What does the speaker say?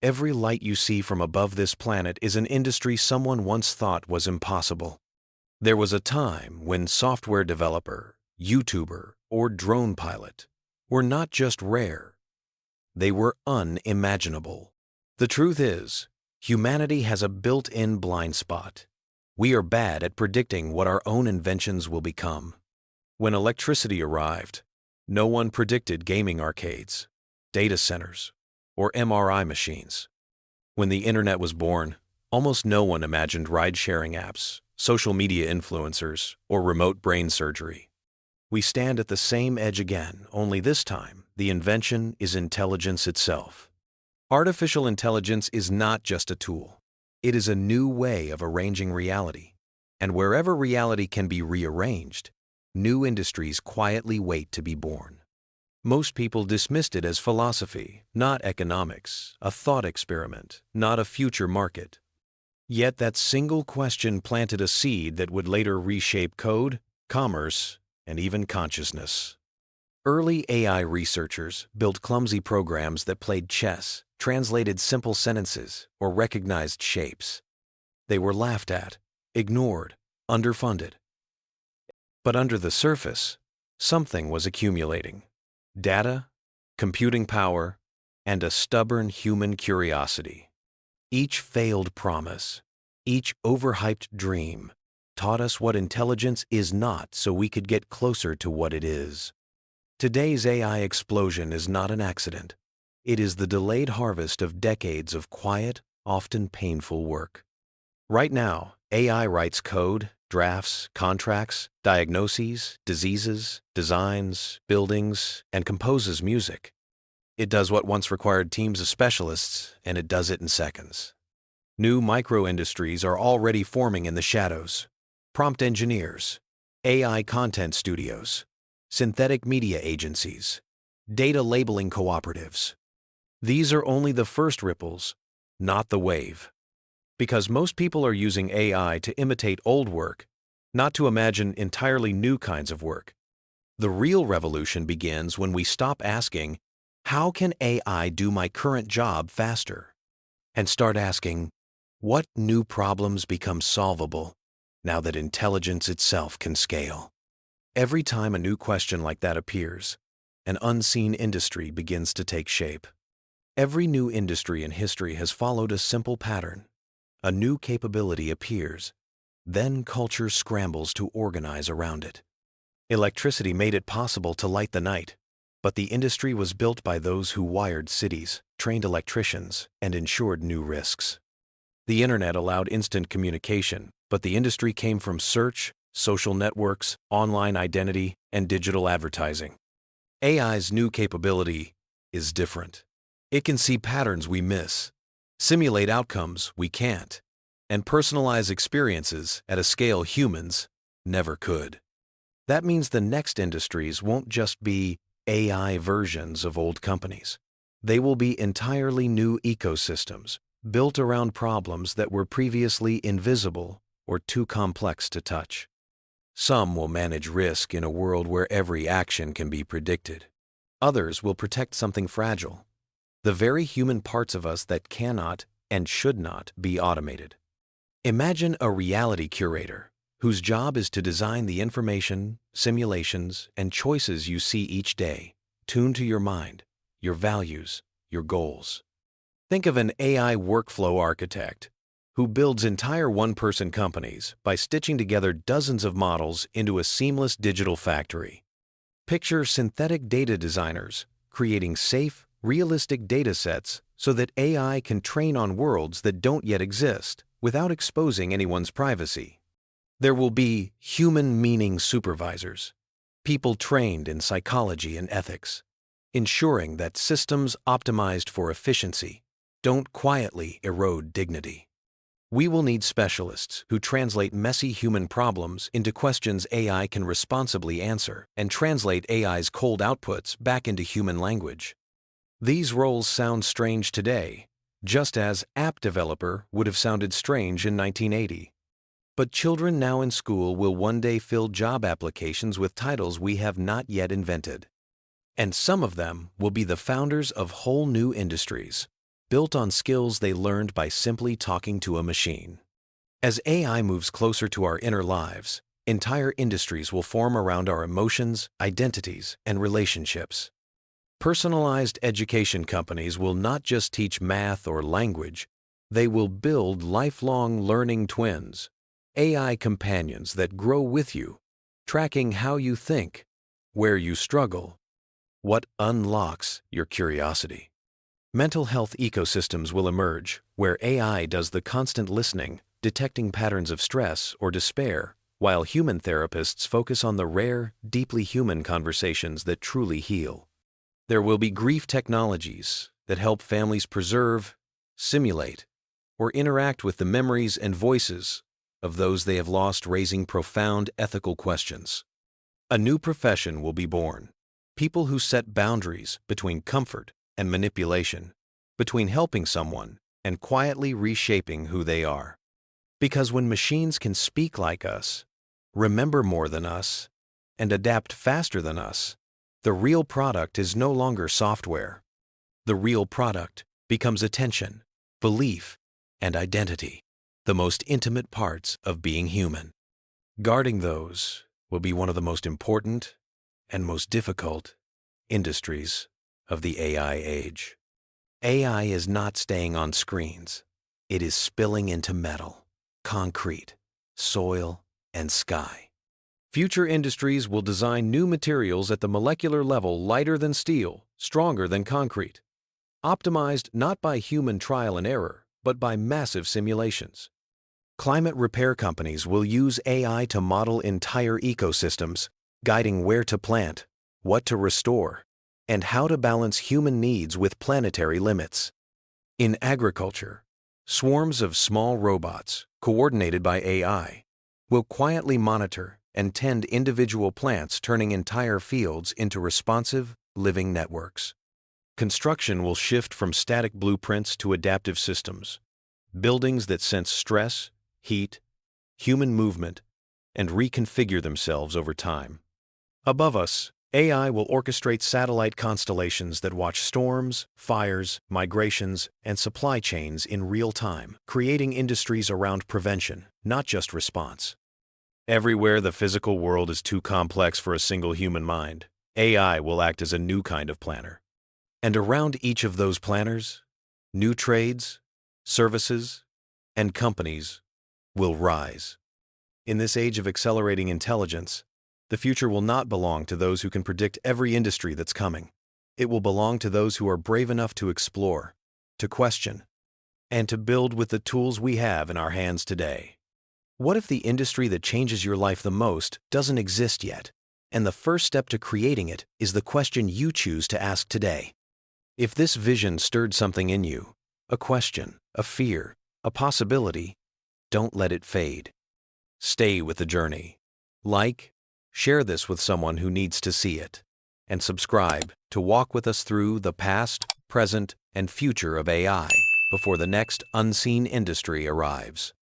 Every light you see from above this planet is an industry someone once thought was impossible. There was a time when software developer, YouTuber, or drone pilot were not just rare, they were unimaginable. The truth is, humanity has a built-in blind spot. We are bad at predicting what our own inventions will become. When electricity arrived, no one predicted gaming arcades, data centers, or MRI machines. When the internet was born, almost no one imagined ride-sharing apps, social media influencers, or remote brain surgery. We stand at the same edge again, only this time, the invention is intelligence itself. Artificial intelligence is not just a tool. It is a new way of arranging reality. And wherever reality can be rearranged, new industries quietly wait to be born. Most people dismissed it as philosophy, not economics, a thought experiment, not a future market. Yet that single question planted a seed that would later reshape code, commerce, and even consciousness. Early AI researchers built clumsy programs that played chess, translated simple sentences, or recognized shapes. They were laughed at, ignored, underfunded. But under the surface, something was accumulating. Data, computing power, and a stubborn human curiosity. Each failed promise, each overhyped dream, taught us what intelligence is not so we could get closer to what it is. Today's AI explosion is not an accident. It is the delayed harvest of decades of quiet, often painful work. Right now, AI writes code, drafts, contracts, diagnoses, diseases, designs, buildings, and composes music. It does what once required teams of specialists, and it does it in seconds. New micro-industries are already forming in the shadows. Prompt engineers, AI content studios, synthetic media agencies, data labeling cooperatives. These are only the first ripples, not the wave. Because most people are using AI to imitate old work, not to imagine entirely new kinds of work. The real revolution begins when we stop asking, how can AI do my current job faster? And start asking, what new problems become solvable now that intelligence itself can scale? Every time a new question like that appears, an unseen industry begins to take shape. Every new industry in history has followed a simple pattern. A new capability appears, then culture scrambles to organize around it. Electricity made it possible to light the night, but the industry was built by those who wired cities, trained electricians, and ensured new risks. The internet allowed instant communication, but the industry came from search, social networks, online identity, and digital advertising. AI's new capability is different. It can see patterns we miss, simulate outcomes we can't, and personalize experiences at a scale humans never could. That means the next industries won't just be AI versions of old companies. They will be entirely new ecosystems built around problems that were previously invisible or too complex to touch. Some will manage risk in a world where every action can be predicted. Others will protect something fragile, the very human parts of us that cannot and should not be automated. Imagine a reality curator whose job is to design the information, simulations, and choices you see each day, tuned to your mind, your values, your goals. Think of an AI workflow architect who builds entire one-person companies by stitching together dozens of models into a seamless digital factory. Picture synthetic data designers creating safe, realistic data sets so that AI can train on worlds that don't yet exist without exposing anyone's privacy. There will be human meaning supervisors, people trained in psychology and ethics, ensuring that systems optimized for efficiency don't quietly erode dignity. We will need specialists who translate messy human problems into questions AI can responsibly answer and translate AI's cold outputs back into human language. These roles sound strange today, just as app developer would have sounded strange in 1980. But children now in school will one day fill job applications with titles we have not yet invented. And some of them will be the founders of whole new industries. built on skills they learned by simply talking to a machine. As AI moves closer to our inner lives, entire industries will form around our emotions, identities, and relationships. Personalized education companies will not just teach math or language, they will build lifelong learning twins, AI companions that grow with you, tracking how you think, where you struggle, what unlocks your curiosity. Mental health ecosystems will emerge where AI does the constant listening, detecting patterns of stress or despair, while human therapists focus on the rare, deeply human conversations that truly heal. There will be grief technologies that help families preserve, simulate, or interact with the memories and voices of those they have lost, raising profound ethical questions. A new profession will be born. People who set boundaries between comfort and manipulation, between helping someone and quietly reshaping who they are. Because when machines can speak like us, remember more than us, and adapt faster than us, the real product is no longer software. The real product becomes attention, belief, and identity, the most intimate parts of being human. Guarding those will be one of the most important and most difficult industries of the AI age. AI is not staying on screens. It is spilling into metal, concrete, soil, and sky. Future industries will design new materials at the molecular level lighter than steel, stronger than concrete, optimized not by human trial and error, but by massive simulations. Climate repair companies will use AI to model entire ecosystems, guiding where to plant, what to restore, and how to balance human needs with planetary limits. In agriculture, swarms of small robots, coordinated by AI, will quietly monitor and tend individual plants, turning entire fields into responsive, living networks. Construction will shift from static blueprints to adaptive systems, buildings that sense stress, heat, human movement, and reconfigure themselves over time. Above us, AI will orchestrate satellite constellations that watch storms, fires, migrations, and supply chains in real time, creating industries around prevention, not just response. Everywhere the physical world is too complex for a single human mind, AI will act as a new kind of planner. And around each of those planners, new trades, services, and companies will rise. In this age of accelerating intelligence, the future will not belong to those who can predict every industry that's coming. It will belong to those who are brave enough to explore, to question, and to build with the tools we have in our hands today. What if the industry that changes your life the most doesn't exist yet, and the first step to creating it is the question you choose to ask today? If this vision stirred something in you, a question, a fear, a possibility, don't let it fade. Stay with the journey. Share this with someone who needs to see it, and subscribe to walk with us through the past, present, and future of AI before the next unseen industry arrives.